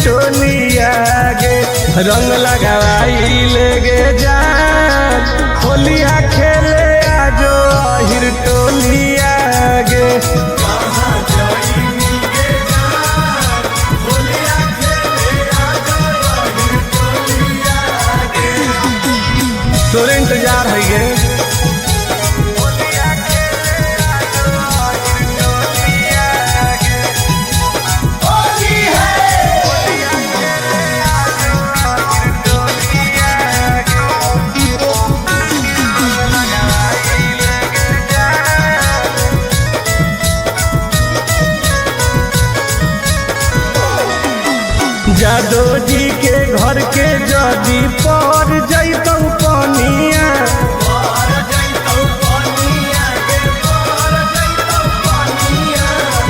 टोलिया गे रंग लगाई लेगे जान होलिया खेले आजो अहिर टोलिया गे तोरे इंतजार है ये जादो जी के घर के जदी पर जैतौ पनिया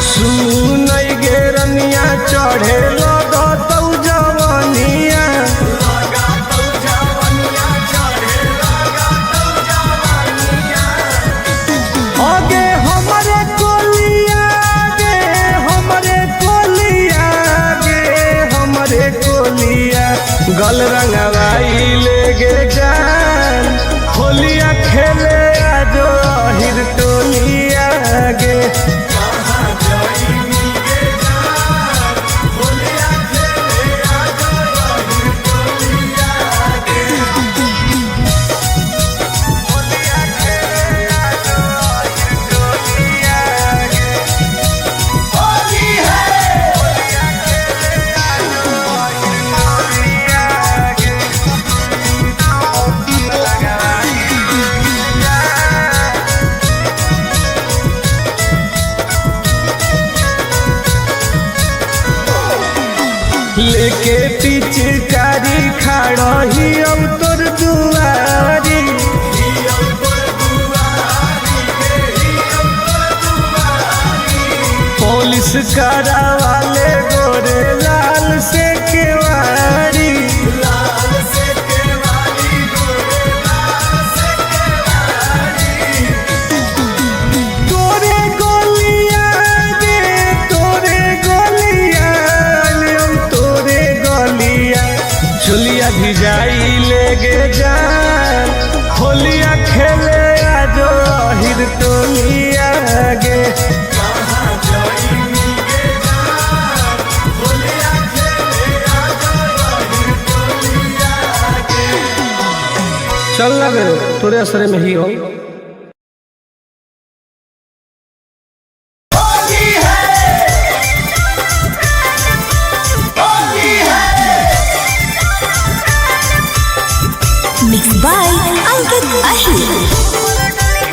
सुनई गे रनिया चढ़े लगतौ जवनिया आगे हमरे कोलिया गे हमरे कोलिया गे हमरे कोलिया गल रंगवाई लेगे जान होलिया खेले आजो अहिर टोलिया गे लेके पिचकारी खड़ा ही तोर दुआरी पुलिस करा वाले गोरे लाल से केवारी तोरे गोलिया गे तोरे गोलिया तोरे गोलिया चुलिया भिजाई लेगे जान होलिया खेले आजो अहिर टोलिया गे चल लगे तोरे असरे में ही हो Mixed by Ankit Ahir.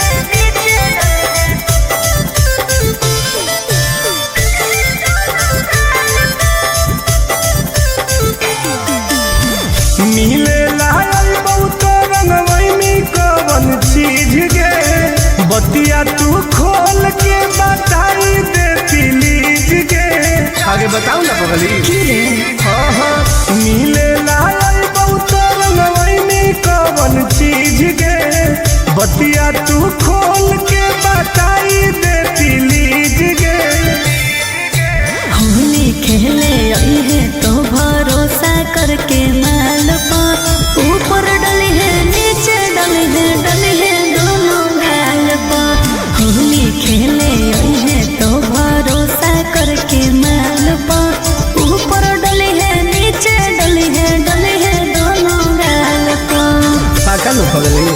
मिले लायल बहुत रंगवैनी कवन चीज गे बतिया तू खोल के बताई दे प्लीज गे आगे बताऊ ना पगली हाँ मिले लायल बहुत रंगवैनी कवन चीज गे बतिया तू खोल के बताई दे प्लीज गे होली खेले आई है तो भरोसा करके माल पर ऊपर डली है नीचे डली है दोनों गाल पर होली खेले आई है तो भरोसा करके माल पर ऊपर डली है नीचे डली है दोनों गाल पर पाका लो पगली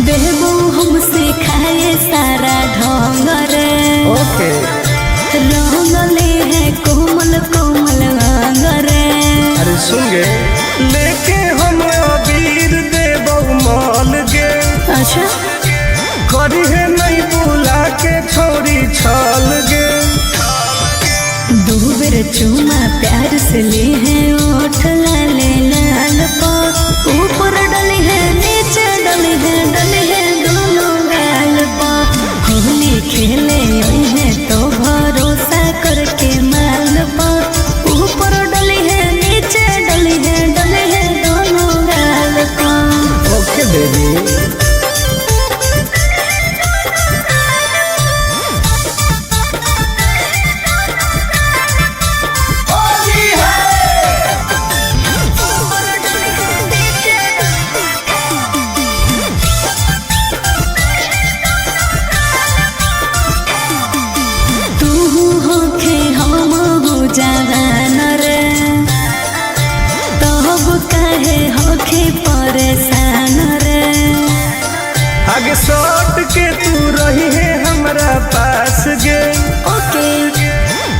बेबू हमसे खाए सारा ढोंग रे ओके रंगले है कोमल कोमल अंग रे अरे सुन गे लेके हम अबीर देबौ माल गे अच्छा करी है नहीं बुला के छोड़ी छाल गे दो बेर चुमा प्यार से ले है ओठ लाले लाल पर ऊपर डली है नीचे आगे सौट के तू रही है हमरा पास गे। ओके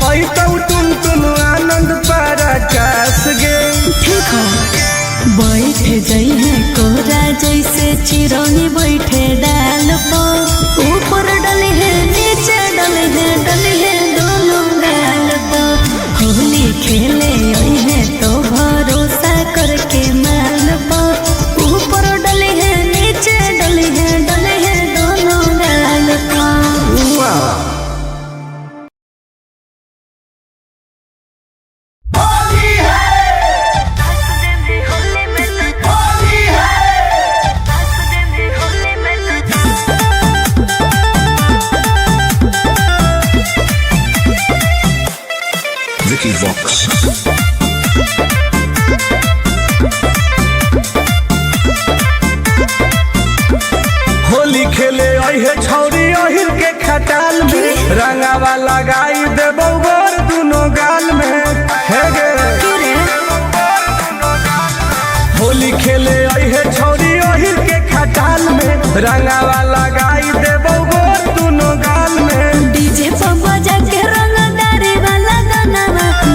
आई तो तुम आनंद पारा कास गे। ठीक है बैठ जाई है कोरा जैसे चिरौनी बैठे डाल पर ऊपर डले है नीचे डले है दोनों गाल पर होली खेले आई है तो भरोसा करके माल पर ऊपर डले है नीचे डले है दोनों गाल पर। वाह Vicky Vox. होली खेले अहे छौरी अहिर के खटाल में रंगावा लगाई देबो गोर दुनो गाल में हे गे। होली खेले अहे छौरी अहिर के खटाल में रंगावा लगाई देबो गोर दुनो गाल में। डीजे पर बजा के रंगदारी वाला गाना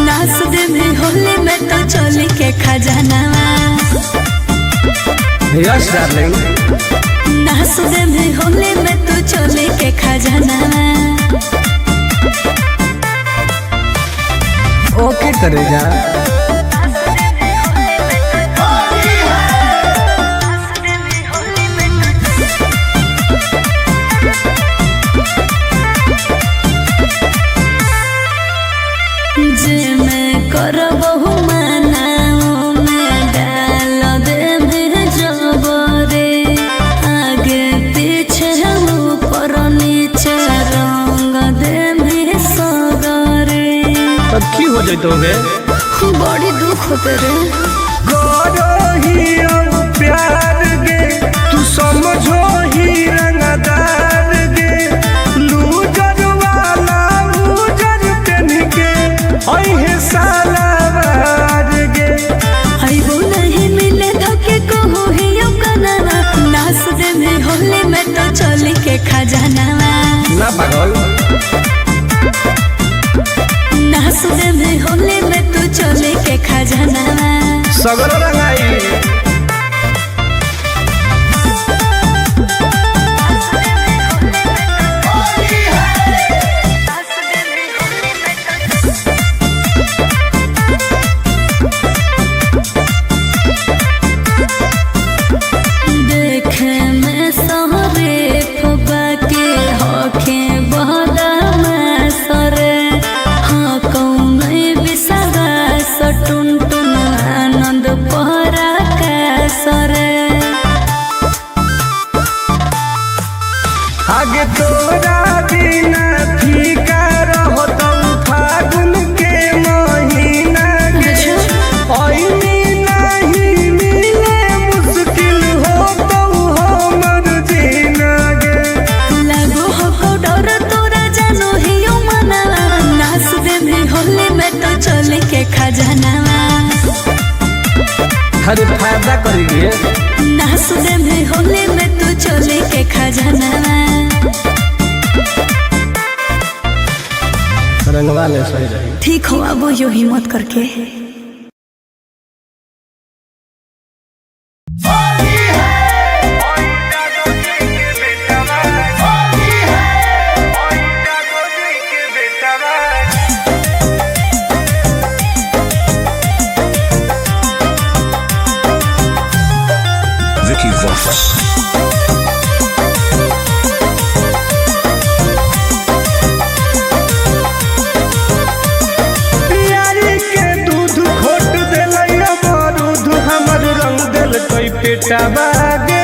नाच दे में होली में तो चोली के खजानावा। यस डार्लिंग नाच दे में होली में तो चोली के खजानावा। ओके करे जा। जे मैं करबहु मनाओ में डाल दे में जबरे आगे पीछे ऊपर नीचे रंग दे में सगरे। तब की हो जैतोगे बड़ी दुख होते रे गोरो ही प्यार गे तू समझो ही रंगदार गे। लूजर वाला लूजर पेन के अहे सालावार गे। आइबो नहीं मिले धोखे को हो ही यो कनावा नाच दे में होली में तो चोली के खजानावा। ना पागल नाच दे में होली में तो चोली के खजानावा। सगरो रंगाई देखे में सहरे फबा के होखे बहदा सरे हाँ कौन बिसरा सटुन टुन आनंद पहरा का सरे। आगे तोरा बिना फीका रहो तो फागुन के महीना गे। ऐनी नहीं मिले मुश्किल हो तो हमर जीना गे। लागो हो डर तोरा जानो ही यो मनावा नाच दे में होली में तो चोली के खजानावा। हर फायदा करिए नाच दे में होली में तो चोली के खजानावा। रंगवा ले सही रही। ठीक हो अब यो हिम्मत करके। Vicky Vox. बेटा बागे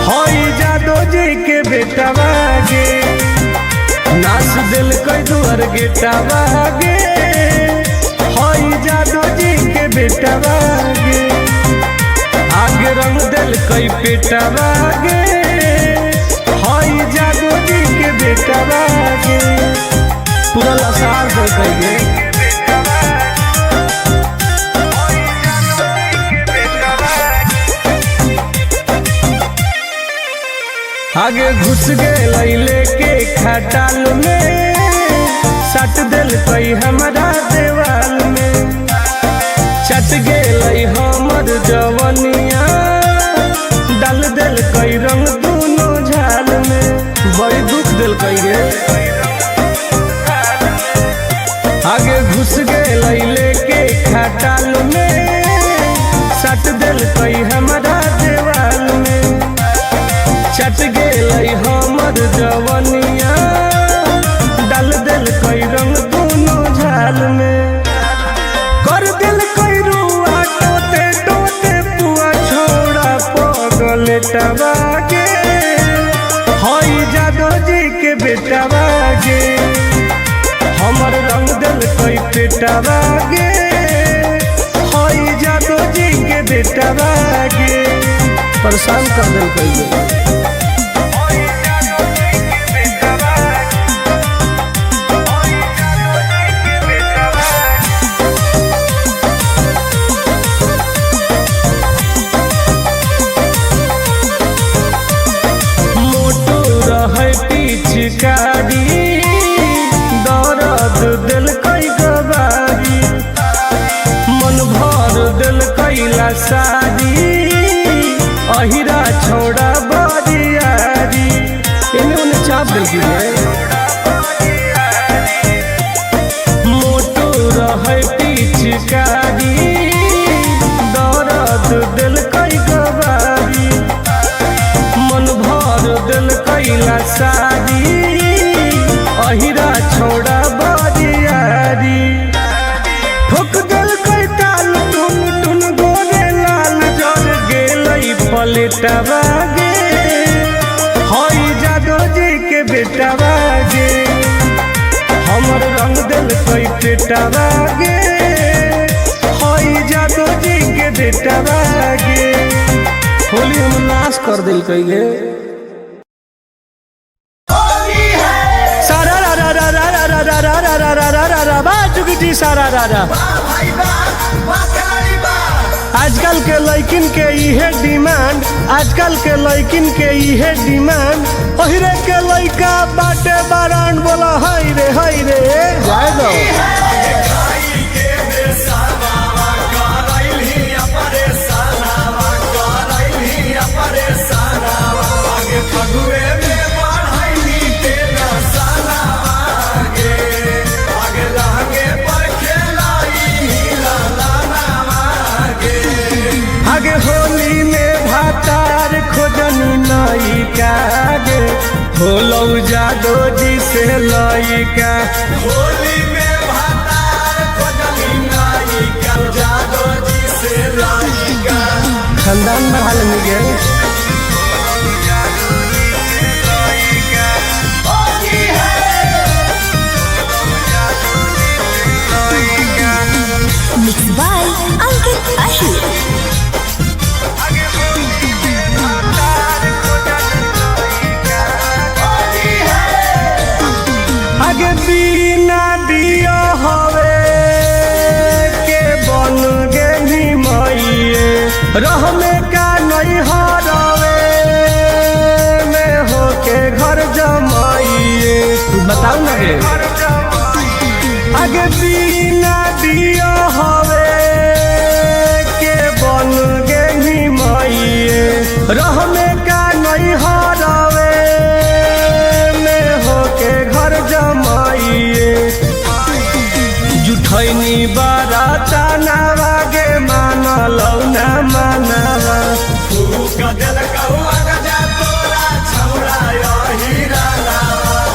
हई जादो जी के बेटा बागे नाच दिल कोई दुआर गेटा बागे हई जादो जी के बेटा बागे आगे रंग दिल कोई बेटा बागे हई जादो जी के बेटा बागे पूरा लसार दे कहिए आगे घुस गए लेके खटाल में, सट दिल कई हमारा देवाल में, चट गए हमर जवनिया, डाल दिल कई रंग दोनों झाल में, बड़ी दुख दिल कई रे। आगे घुस गए लेके खटाल में, सट दिल कई हमारा देवाल में, चट गए हमर जवनिया, डाल दिल कई रंग दोनों झाल में, कर दिल कई रुआ टोते टोते पुआ छोड़ा पगल टबागे, हई जादो जी के बेटा बागे, हमर रंग दिल कई पेटा बागे, हई जादो जी के बेटा बागे, परेशान कर दिल कई। पिचकारी दर्द दिल कई गवारी, मन भर दिल कैला सारी, अहिरा छोड़ा बरियारी, इन्हें उन्हें चाप देगी मोटो रहे पिचकारी दर्द दिल कई गवारी, मन भर दिल कैला सारी, अहिरा छोड़ा बरियारी, ठोक दिल कई ताल टुन टुन गोरे लाल, जर गेलई पलेटा बागे, हई जादो जी के बेटा बागे, हमर रंग दिल कई पेटा बागे, हई जादो जी के बेटा बागे, होली हम नाश कर दिल कई गे। सारा राजा आजकल के लड़किन के इहे डिमांड, आजकल के लड़किन के इहे डिमांड, ओहिरे के लड़का बाटे बारान बोला हाय रे जाए दो। आगे होली में भातार खोजनी नई कागे, होलो जादो जी से लइका, होली में भातार खोजनी नई का, जादो जी से लइका, खानदान में हाल मिल गए। Mixed by Ankit Ahir. आगे बिना दिया हवे के बन गेली मइए, रह में का नहीं हरवे में होके घर जमाइए, तू बताओ ना गे। आगे बिना दिया हवे के बन गेली मइए, रह में का नहीं हरवे में होके घर जमाइए, जुठैनी बाराता नावा गे मानलौ ना मानवा,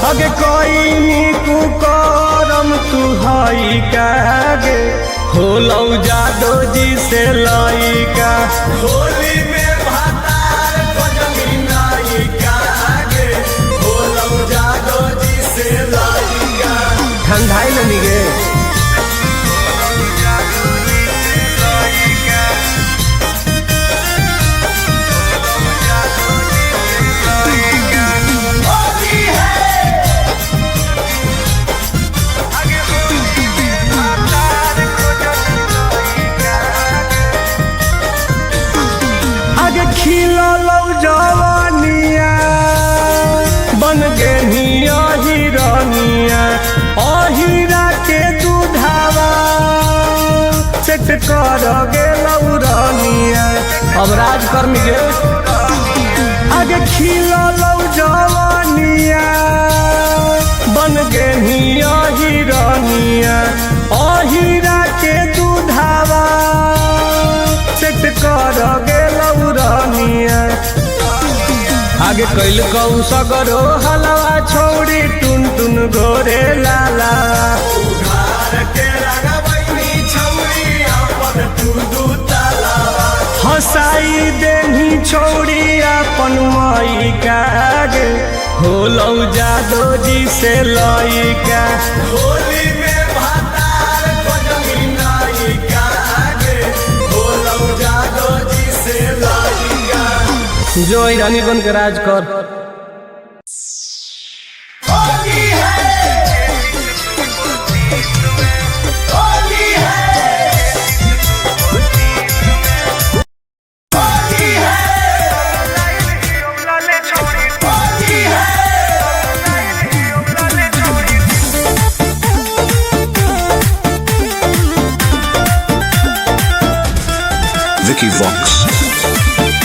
अगे कोई नीकू करम तू हई कागे, होलौ जादो जी से लइका, होली में भातार खोजनी नई कागे, होलौ जादो जी से लइका, ठंडाई लनी गे। अब राजकर्मी के आगे खिलौ जवानिया बन गे हिरनिया अहिरा के दूधावा सेट कर गेलौ रनिया आगे कैल कौ सगरो हलवा छोड़ी टुन टुन गोरे लाला हसाई देनी छोड़ी अपन मई कागे होलौ जादो जी से लइका होली में भातार खोजमी नाई कागे होलौ जादो जी से लइका जो रानी बन के राज कर Vicky Vox.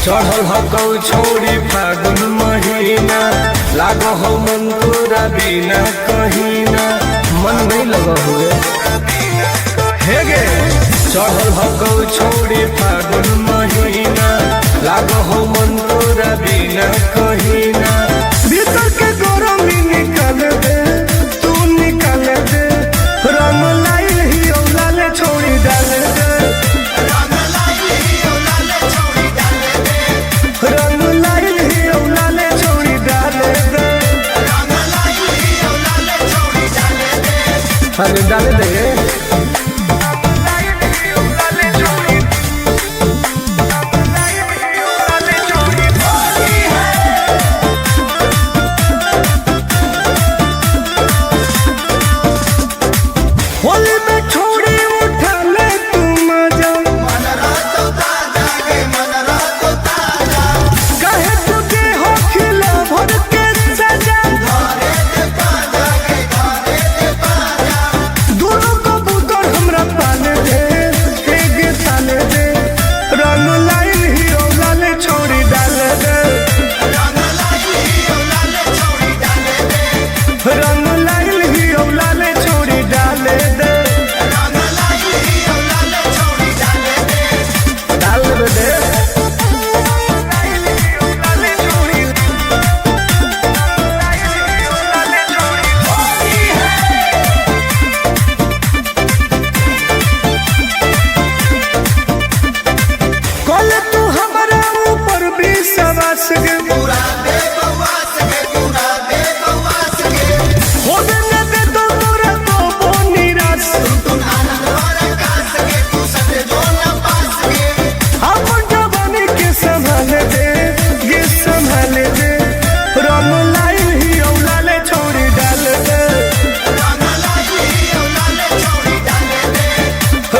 चढ़ल हकौ छोड़ी फागुन महीना लागो हो मन तोरा बिना कहीना मन नहीं लगा हुए हे गे चढ़ल हकौ छोड़ी फागुन महीना लागो हो मन तोरा बिना कहीना भीतर के गरमी निकाल दे तू निकाल दे रंग लाइल ही औलाले छोड़ी डाल दे रंग लाइल ही औलाले छोड़ी डाल दे अरे डाल दे होली में छोड़ी उठा ले तू मजा कहे तुझे हो खिला भर के सजा दोनों कबूतर हमरा पाले दे एक ताले दे रंग लाइल ही औलाले छोड़ी डाल दे रंग लाइल ही औलाले छोड़ी डाल दे डाल दे कल तू हमारा ऊपर भी सवास गे हो देने दे तो तोरा को वो निराश अपन जवानी के संभाल दे ये संभाल दे रंग लाइल ही औलाले छोड़ी डाल दे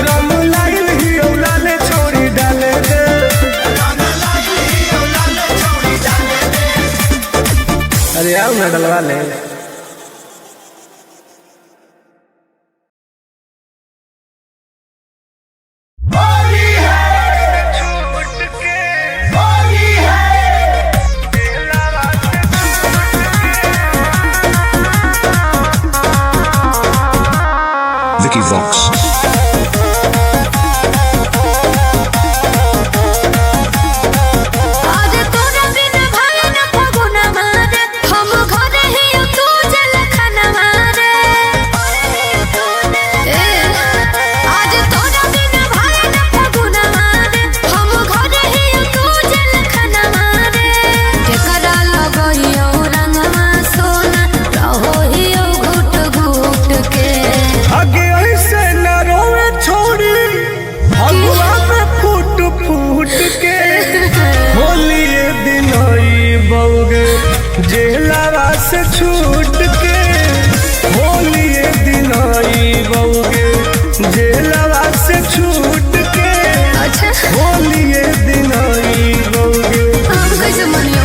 रंग लाइल ही औलाले छोड़ी डाल दे अरे आओ ना डलवा ले Vicky Vox. आज तोरा बिन भाई न फगुना मारे हम घरे ही तू जल खाना मारे आज तोरा बिन भाई न फगुना मारे हम घरे ही तू जल खाना मारे केकरा लगइयो रंगवा सोना रहो ही घुट घुट के आगे ऐसे न रोवे छोड़ी हलवा में फूट फूट के होली ये दिन आई बउगे जेलावा से छूट के होली ये दिन आई बउगे जेलावा से छूट के अच्छा होली ये दिन आई बउगे हम कैसे मनियो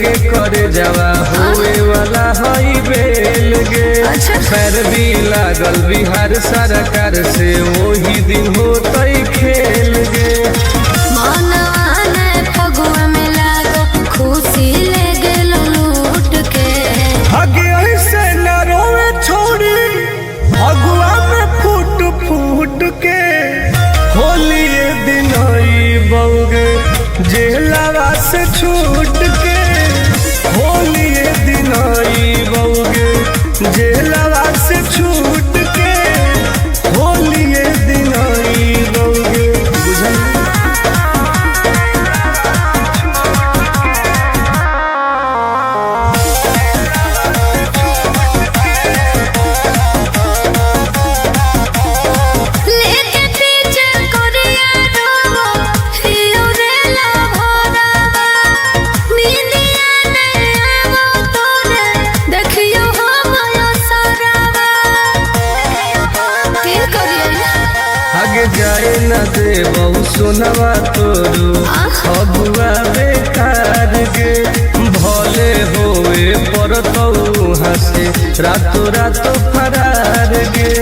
के करे जावा हुए वाला हई बेल गे। अच्छा। पैर भी लागल बिहार सरकार से वही दिन होतई खेल गे। मनवाने फगुआ में लागो खुशी ले गेलो लूट के। आगे ऐसे न रोवे छोड़ी फगुआ में फूट फूट के। होली ये दिन आई बउगे जेलवा से छूट के। होली ये दिन आई बउगे जेलवा से छूट के। होली ये दिन आई बउगे बुझल। लेके पीछे कोरिया डोबो हियो रे ला भोरावा। नींदिया नहीं आवो तोरे देखियो हमयो सरावा। की करिया आगे जाए न दे बहु सुनवा तोरू फगुआ बेकार गे। भले होए परतौ हंसे रातो रातो फरार गे।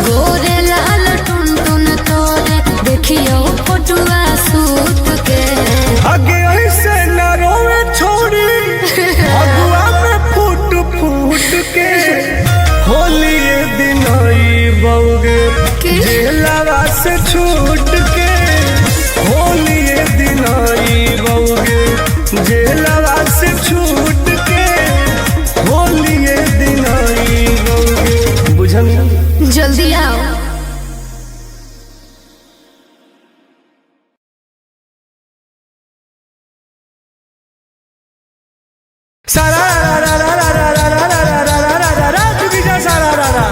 गोरे लाल टुन टुन तोरे देखियो फोटुआ सूत के। आगे ऐसे न रोवे छोड़ी फगुआ में फूट फूट के। होली ये दिन आई बउगे जेलवा से छूट के। होली ये दिन आई बउगे जेलवा से छूट के। होली ये दिन आई बउगे बुझल। जल्दी आओ। सारा रा रा रा रा रा रा रा रा रा रा रा रा चुकी जा सारा रा रा।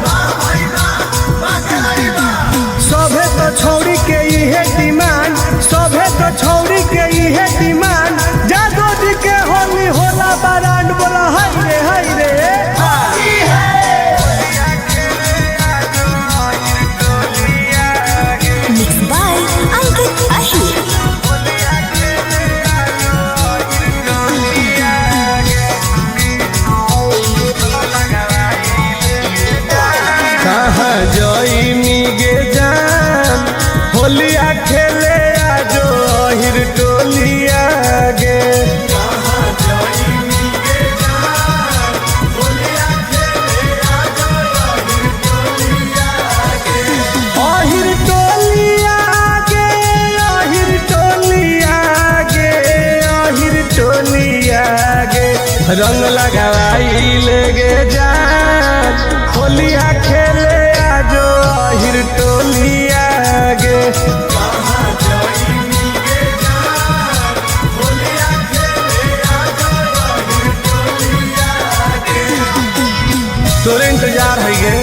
सभे तो छौड़ी के इहे डिमांड। सभे तो छौड़ी के इहे डिमांड। जादो जी के होली होला बारांड बोला हाय रे हाय रे। मिक्स बाय अंकित अहिर। कहाँ जई निगे जान होलिया खेले आजो अहिर टोलिया गे। अहिर टोलिया गे अहिर टोलिया गे अहिर टोलिया गे। रंग लगाई ले गे जान होलिया खेले आजो अहिर टोलिया गे। तोरे इंतजार है गे।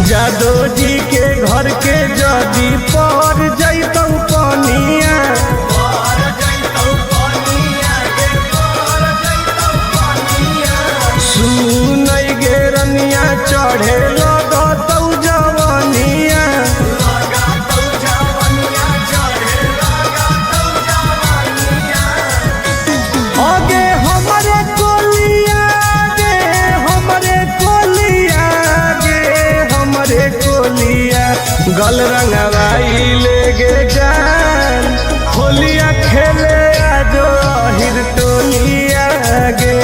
जादो जी के घर के जदी पर जैतौ पनिया। सुनै गे रनिया चढ़े लगतौ जवनिया। आगे हमरे कोलिया गे हमरे कोलिया गे हमरे कोलिया। गल रंगवाई ले गे जान होलिया खेले आजो अहिर टोलिया गे।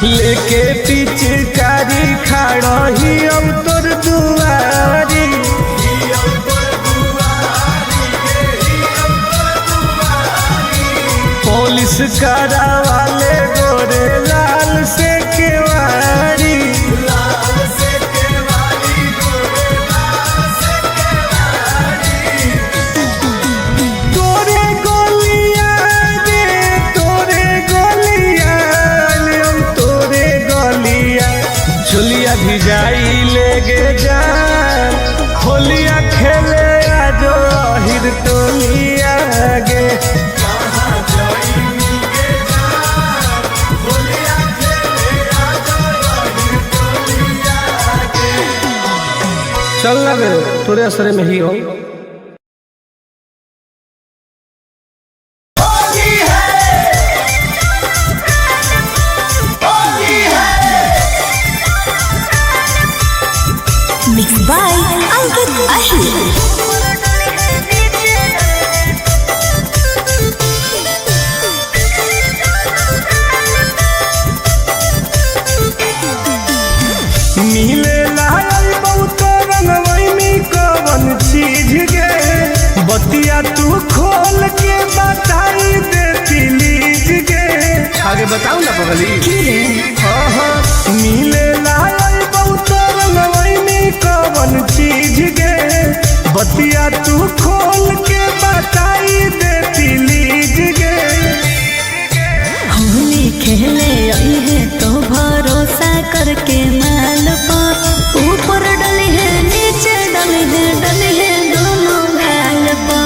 लेके पिचकारी खाड़ा ही अब तोर दुआरी। पुलिस करा वाले गोरे लाल से केवारी। तोरे गोलियां रे तोरे गोलियां हम तोरे गोलियां चुलिया भिजाई लेगे जान होलिया खेले आजो हिर टोलिया गे। चल ना गे तोरे असरे में ही हो। Mixed by Ankit Ahir. मिले लाल बहुत रंगवैनी कवन चीज गे बतिया तू खोल के बताई दे प्लीज गे। आगे बताऊ ना पगली। मिले लाल बहुत रंगवैनी कवन चीज गे बतिया तू खोल के बताई दे प्लीज गे। होली खेले आई है तो भरोसा करके माल पा ऊपर डली है नीचे डली है दोनों गाल पा।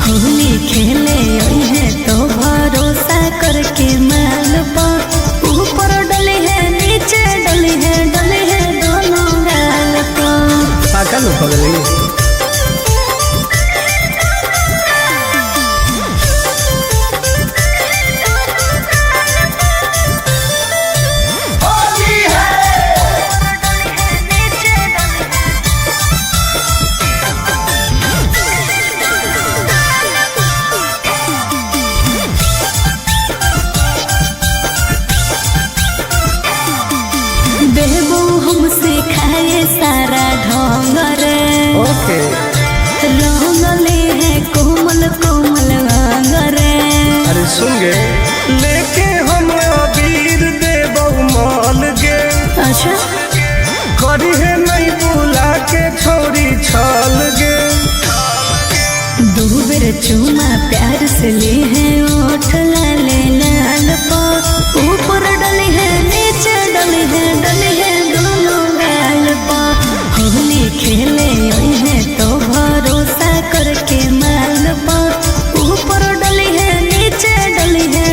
होली खेले आई है तो भरोसा करके माल पा ऊपर डली है नीचे डली है दोनों गाल पा। पाका लो पगली। बेबू हमसे खाए सारा ढोंग रे ओके रंगले है कोमल कोमल अंग रे। अरे सुन गे लेके हम अबीर देबौ मॉल गे। अच्छा करी है नहीं बुला के छोरी छल गे। दो बेर चूमा प्यार से ले है ओठ लाले लाल पा ऊपर डली है नीचे डली है दोनों गाल पा। होली खेले आई है तो भरोसा करके माल पा ऊपर डली है नीचे डली है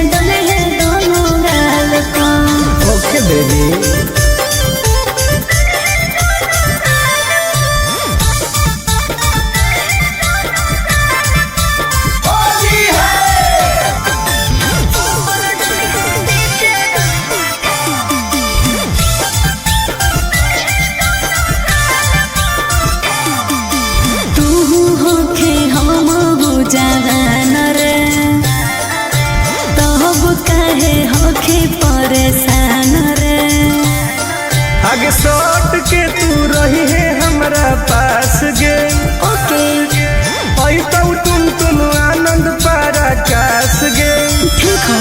दोनों गाल पा। ओके बेबी। जवान रे तब कहे होखे परेशान रे। आगे सट के तू रही है हमरा पास गे। ओके आई तो तुम आनंद पराकाश गे। ठीक है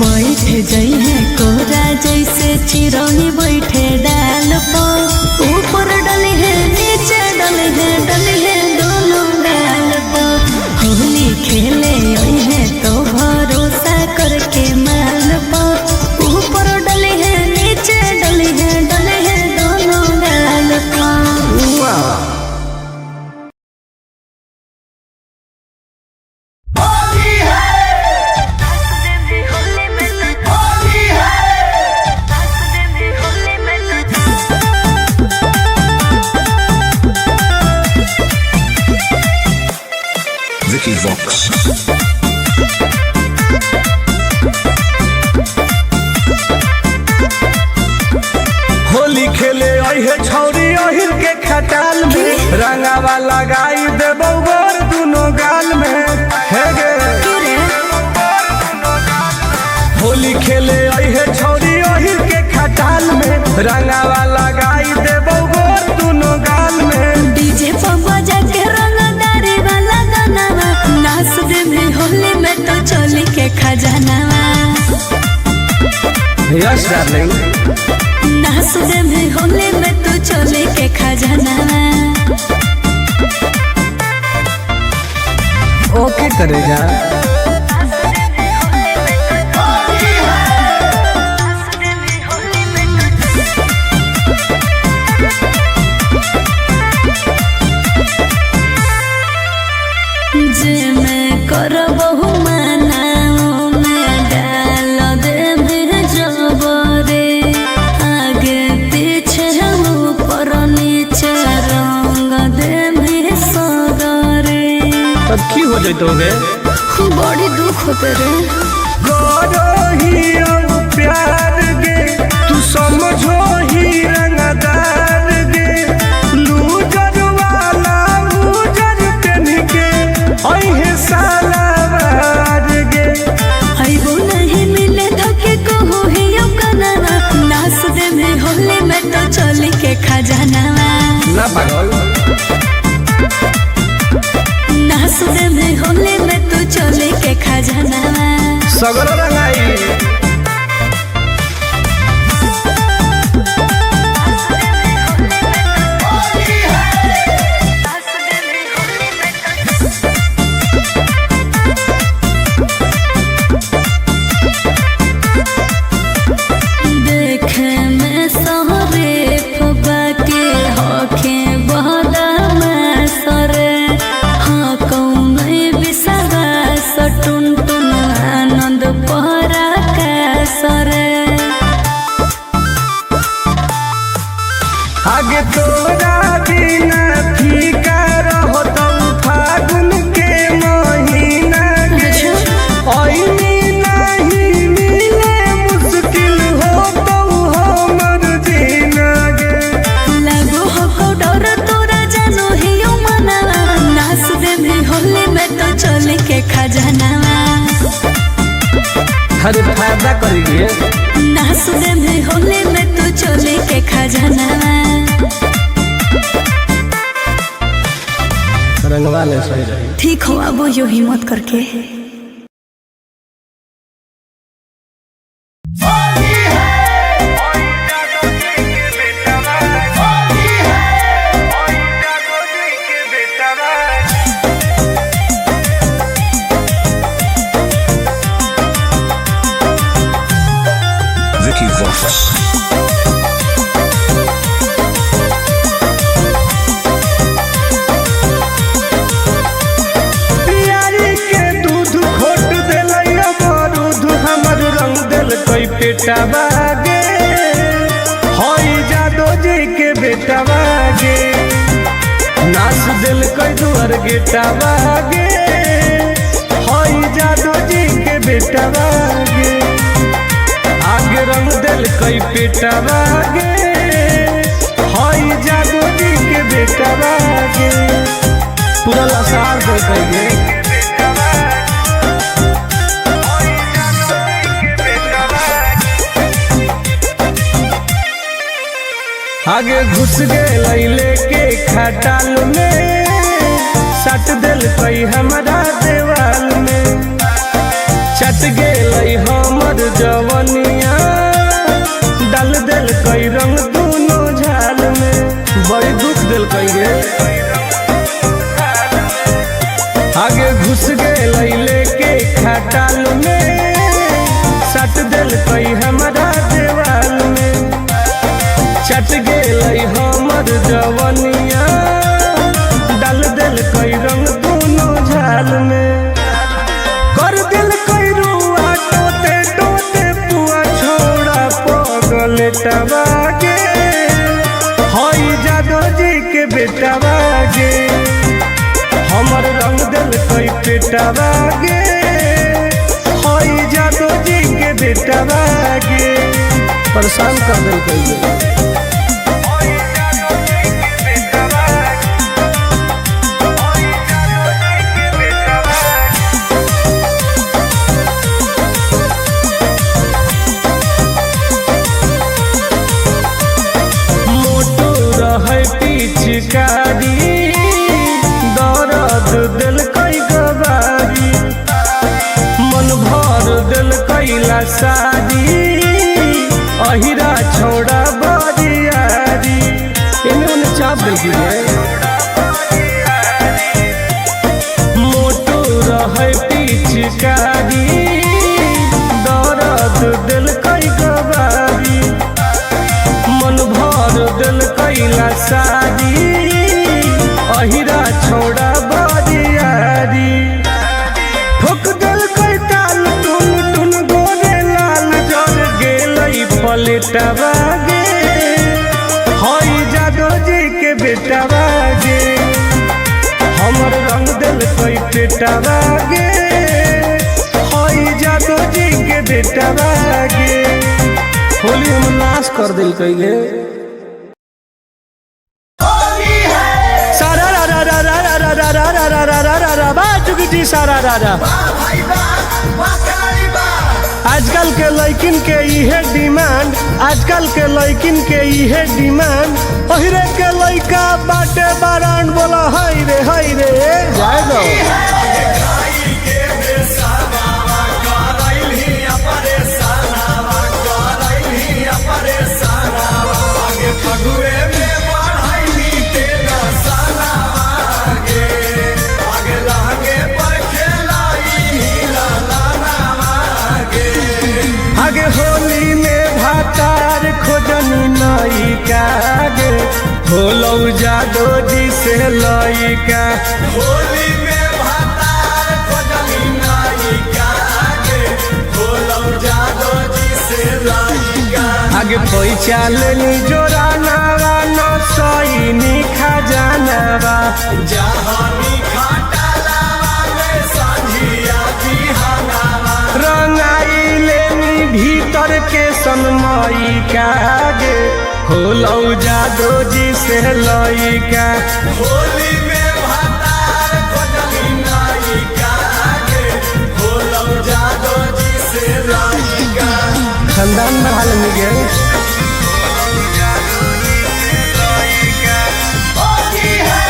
बैठ जाई है कोरा जैसे चिरौनी बैठे डाल पो ऊपर डली है नीचे डली है दोनों गाल पो। होली खेले आई है तो भरोसा करके माल पा ऊपर डली है नीचे डली है दोनों गाल पा। Vicky Vox. होली खेले अहे छौरी अहिर के खटाल में रंगावा लगाई देबौ गोर दुनो गाल में। हे गे होली खेले अहे छौरी अहिर के रंगावा लगाई देबो गोर दुनो गाल में। डीजे पर बजा के रंगदारी वाला गानावा नाच दे में होली में तो चोली के खजानावा। यस डार्लिंग नाच दे में होली में तो चोली के खजानावा। ओके करे जा जे मैं करबहु मनाओ में डाल दे में जबरे आगे पीछे ऊपर नीचे रंग दे में सगरे। तब की हो जैतोगे बड़ी दुख होते रे गोरो ही प्यार गे तू समझो ही रंगदार गे लूजर वाला लूजर पेन के ओहे सालावार गे। आइबो नहीं मिले धोखे को हो ही यो कनावा नाच दे में होली में तो चोली के खजानावा। ना पागल नाच दे में होली में तो चोली के खजानावा। सगरो रंगाई देखे में सहरे फबा के होखे बहदा में सरे हाँ कौन बिसरा सटुन टुन आनंद पहरा का सरे। आगे तोरा बिना फीका रहो तो फागुन के महीना के ओइनी नहीं मिले मुश्किल हो तो हमर जीना गे। लागो हो डर तोरा जानो ही यो मनावा नाच दे में होली में तो चोली के खजानावा। हर फायदा करिए नाच दे में होली में तो चोली के खजानावा। रंगवा ले सही रही। ठीक हो अब यो हिम्मत करके Vicky Vox. प्यारी के दूध खोट देलै अमरूद हमर रंग देल कोई पेटा बागे होई जादो जी के बेटा बागे नाच दिल कोई दुआर गेटा बागे होई जादो जी के बेटा बागे आगे रंग दिल कोई पेटा बागे होई जादो जी के बेटा बागे पूरा लसार दे कहिए आगे घुस गए लेके खटाल में सट दिल कई हमारा देवाल में चट गए हमर जवनिया डाल दिल कई रंग दोनों झाल में बड़ी दुख दिल कई आगे घुस गए लेके खटाल में सट दिल कई हमारा देवाल में चट गए हमर जवनिया डाल दिल कई रंग दोनों झाल में कर दिल कई रुआ टोते टोते पुआ छोड़ा पगल टबागे होई जादो जी के बेटा बागे हमर रंग दिल कई पेटा बागे होई जादो जी के बेटा बागे परेशान कर दिल कई पिचकारी दर्द दिल कई गवारी मन भर दिल कैला शादी अहिरा छोड़ा बरियारी इन्हें उन्हें चाप दिल की मोटो रहे पिचकारी दर्द दिल कई गवारी मन भर दिल कैला शादी अहिरा छोड़ा बरियारी ठोक दिल कई ताल टुन टुन गोरे लाल जर गेलई पलटवा गे हई जादो जी के बेटवा गे हमर रंग दिल कई पेटवा गे हई जादो जी के बेटवा गे होली हम नाश कर दिल कई गे सारा रा रा रा रा रा रा रा रा रा रा रा रा रा बा चुकी जी सारा रा रा आजकल के लड़किन के इहे डिमांड आजकल के लड़किन के इहे डिमांड ओहिरे के लड़का बाटे बारान बोला हाय रे जाए दो आगे होली में भातार खोजनी नई कागे होलो जादो जी से लइका होली में भातार खोजनी नई कागे होलो जादो जी से लइका आगे पैसा लेनी जोरानावा न सईनी खजानावा जहानी खाटालावा में संझिया बिहानावा रंगाई लेनी भीतर के सनमई कागे होलो जादो जी से लइका होली में भातार खोजनी नई कागे होलो जादो जी से लइका खानदान बढ़ा लेनी गे होली है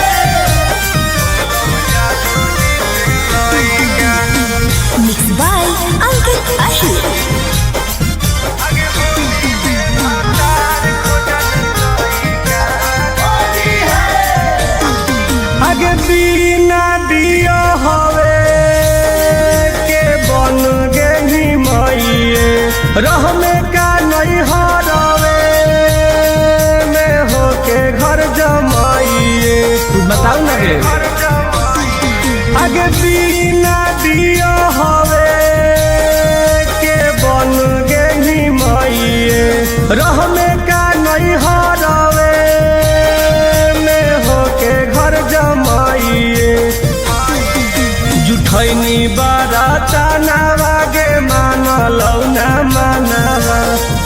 मिक्स बाय अंकित अहिर आगे बिना दिया हवे के बन गेली मइए रह में का नहीं हरवे में होके घर जमाइए बताऊ ना गे आगे बिना दिया हवे के बन गेली मइए रह में का नहीं हरवे जमाइए जुठैनी बाराता नावा गे मानलौ ना मानवा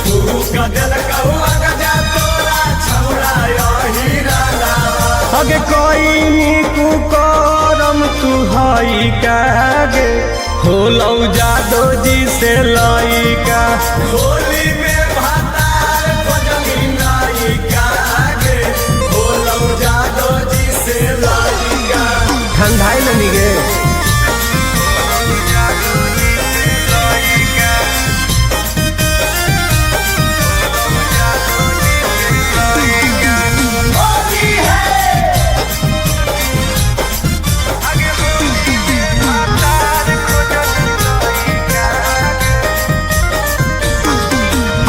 तू गदल कौआ गजा तोरा छौड़ा हीरा अगे कोई कु करम तू हई कागे होलौ जादो जी से लइका होली में भातार खोजनी नई कागे होलो जादो जी से लइका ठंडाई लेनी गे होली है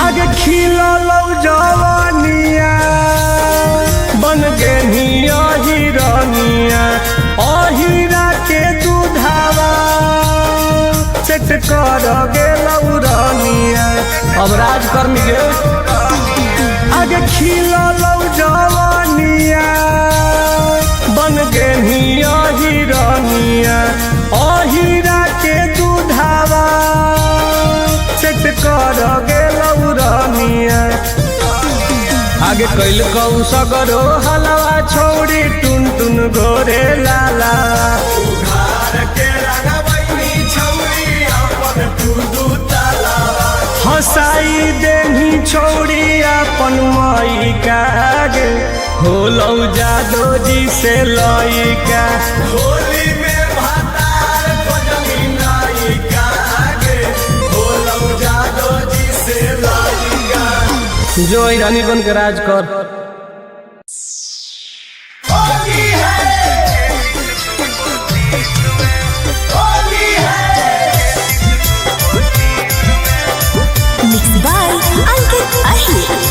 आगे खिललौ जवानिया बन गेनी अहिरनिया अहिरा के दूधावा सेट कर गेलौ रनिया अब राज कर गे आगे खिललौ जवानिया बन गेनी अहिरनिया अहिरा के दूधावा सेट कर गेलौ रनिया आगे कैल कौ सगरो हलवा छोड़ी टुन टुन गोरे लाला उघार के रंगवैनी छौरी अपन तू दू तालावा हंसाई देनी नहीं छोड़ी अपन माई का गे होलौ जादो जी से लइका होली में भातार खोजली नायिका गे होलौ जादो जी से लइका। जो रानी बन के राज कर। होली है होली है। मिक्स बाय अंकित अहिर।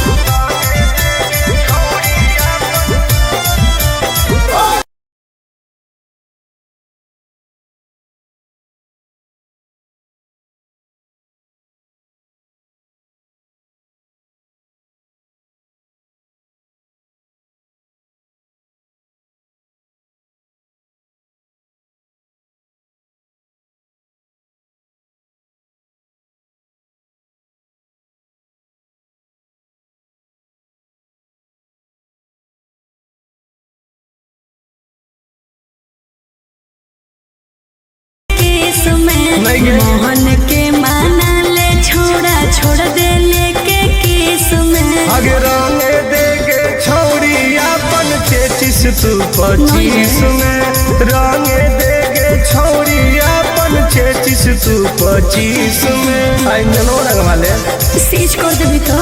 मोहन के माना ले छोड़ा छोड़ दे लेके किस में आगे रंगे देगे छौड़ी अपन 33 तू 25 में रंगे देगे छौड़ी अपन 33 तू 25 में आई ननो रंग वाले सीज कर देबी तो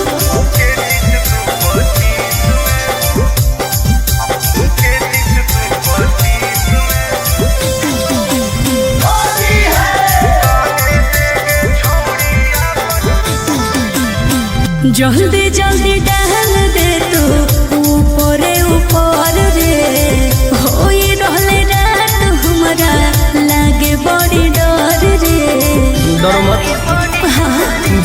जल्दी जल्दी डाल दे तू ऊपर ऊपर रे होई रहले रात हमरा लागे बड़ी डर रे डर मत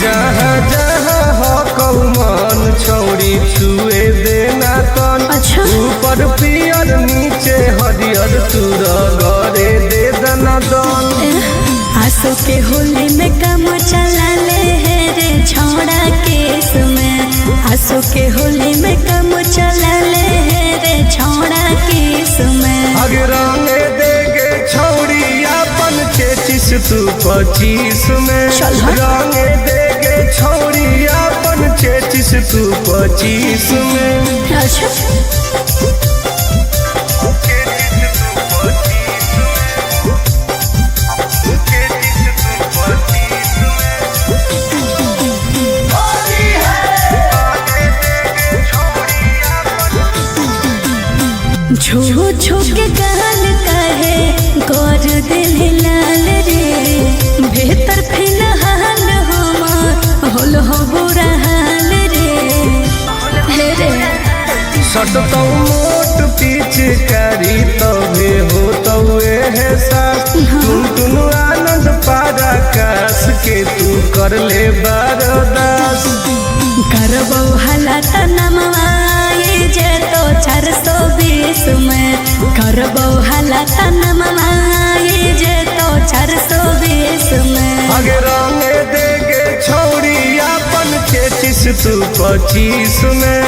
जहाँ जहाँ हो कौमन छौड़ी छुए देना तन अच्छा। ऊपर पियर नीचे हरियर तू रगड़े दे दना दन आंसू के होली में काम चला ले रे छौड़ा केस में आंसू के होली में काम चला ले रे छौड़ा केस में आगे रंगे देगे छौड़ी अपन 33 तू 25 में चल हट। रंगे देगे छौड़ी अपन 33 तू 25 में अच्छा छू छू के गाल कहे गौर दिल लाल रे बेहतर फिलहाल हम होल हो बुरा हाल रे हे रे सटतौ मोट पिचकारी तबे होतौ एहसास टुन आनंद पारा कास के तू कर ले बरदास करबौ हालात नमवाए जे तो 420 में करबौ हालात नमवाए जे तो 420 में आगे रंगे देगे छौड़ी अपन 33 तू 25 में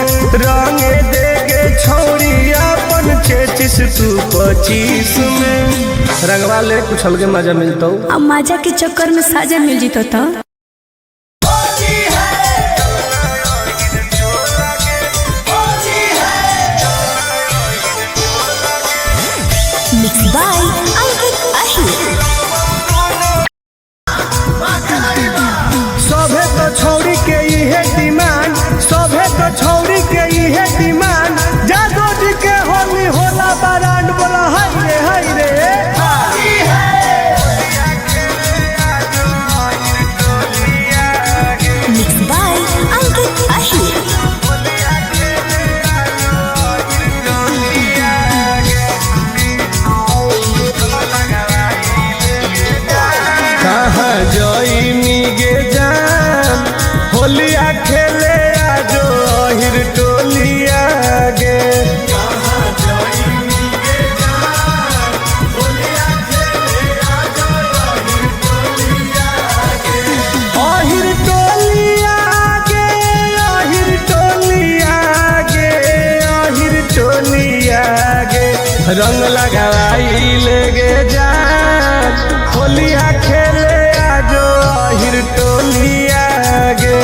रंगे देगे छौड़ी अपन 33 तू 25 में रंगवा ले कुछ अलगे मजा मिलतौ अब मजा के चक्कर में साजा मिल जीतो तो मिक्स बाय अंकित अहिर। सभे तो छौड़ी के इहे डिमांड सभे तो छौड़ी के इहे डिमांड जादो जी के होली होला बरांड बोला हाय रे मिक्स बाय अंकित अहिर। कहाँ जईनी गे जान होलिया खेले आजो अहिर टोलिया गे अहिर टोलिया गे अहिर टोलिया गे अहिर टोलिया गे रंग लगाई ले गे जान होलिया खेले आजो अहिर टोलिया गे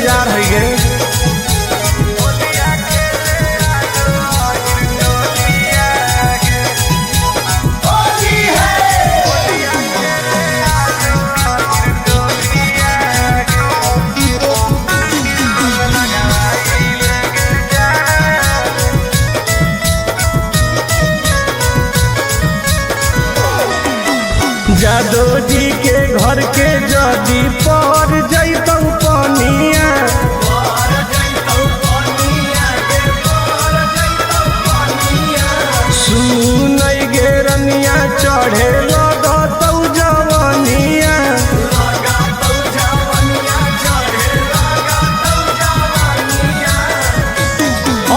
बाजार है गे। होली है जादो जी के घर के जदी पर जैतौ पनिया, पर जैतौ पनिया के पर जैतौ पनिया सुनई गे रनिया चढ़े लगतौ जवनिया। लगातौ जवनिया चढ़े लगातौ जवनिया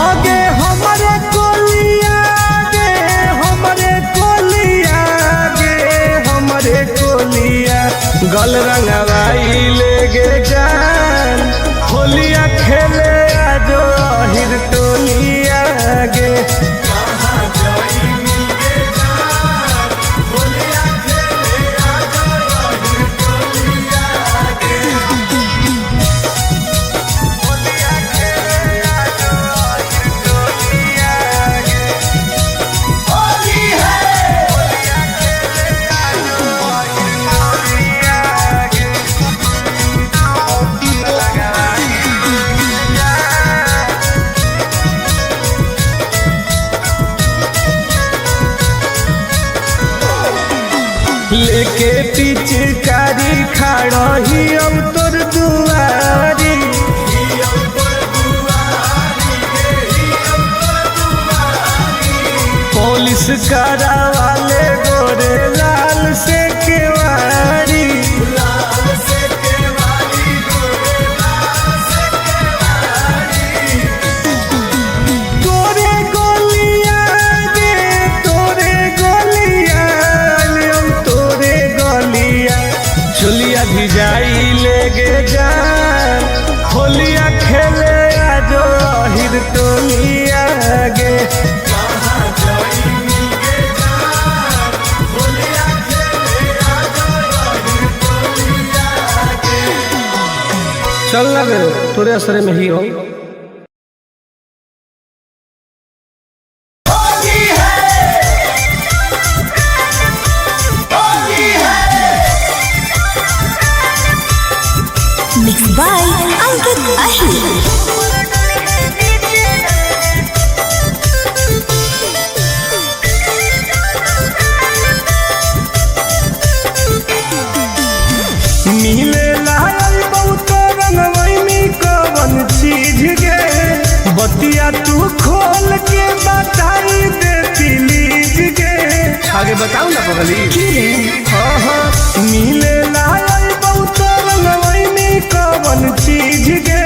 आगे हमरे कोलिया गे, हमरे कोलिया गे, हमरे कोलिया गल रंगवाई ले गे जान, होलिया खेले आजो हिर टोलिया गे। कहाँ जाइनी गे जान होलिया खेले आजो रही टोलिया के होलिया खेले आजो हिर टोलिया गे। होली है लेके पिचकारी खड़ही अब तोर दुआरी, हियौ तोर दुआरी गे हियौ तोर दुआरी पुलिस करावाले गोरे लाल से केवारी। लाल से केवारी गोरे लाल से केवारी तोरे गोलिया गे, तोरे गोलिया हम तोरे गोलिया चुलिया भिजाई ले गे जान, होलिया खेले आजो हिर टोलिया गे। कहाँ जाइनी गे जान होलिया खेले आजो रही टोलिया के चल लगे तोरे असरे में ही हो। होली है होली है मिक्स बाय अंकित अहिर। मिले लायल बहुत रंगवैनी कवन चीज गे, बतिया तू खोल के बताई देती लीज गे। आगे बताऊ ना पगली। हाँ हाँ मिले लायल बहुत रंगवैनी कवन चीज गे,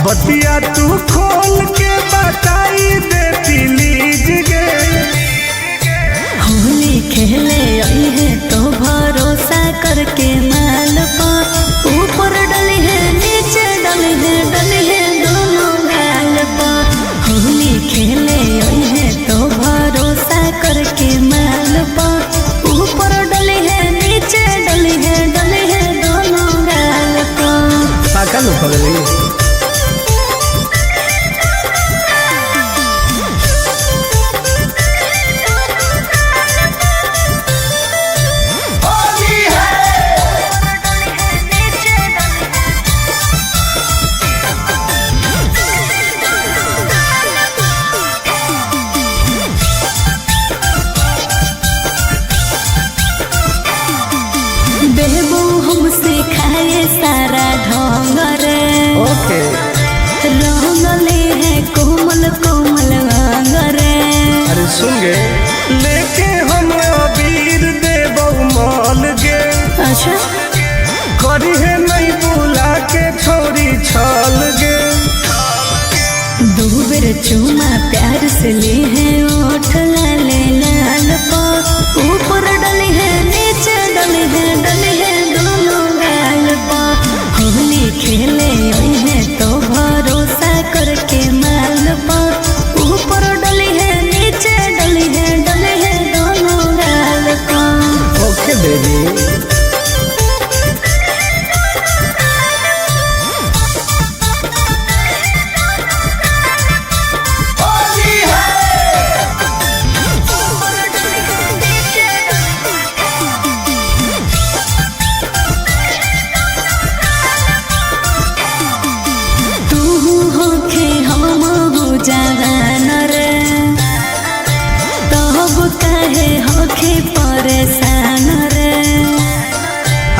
बतिया तू खोल के बताई देती लीज गे। होली खेले आई है तो भरोसा करके माल पा, ऊपर डली है नीचे डली है दोनों गाल पा। होली खेले आई है तो भरोसा करके माल पा, ऊपर डली है नीचे डली है दोनों गाल पा। पाका लो पगली। होली है बेबू हमसे खाए सारा ढोंग रे, ओके रंगले है कोमल कोमल अंग रे। अरे सुन गे, लेके हम अबीर देबौ माल गे, अच्छा करी है नहीं बुला के छोरी छल गे। दो बेर चूमा प्यार से ले है ओठ लाले लाल पा, ऊपर डली है नीचे डली है दोनों गाल पा। होली खेले आई है तो भरोसा करके माल पा, ऊपर डली है नीचे डली है दोनों गाल पा। ओके बेबी।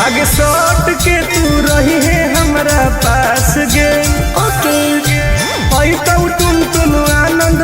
आगे सट के तू रही है हमरा पास गे ओके आई तो टुन टुन आनंद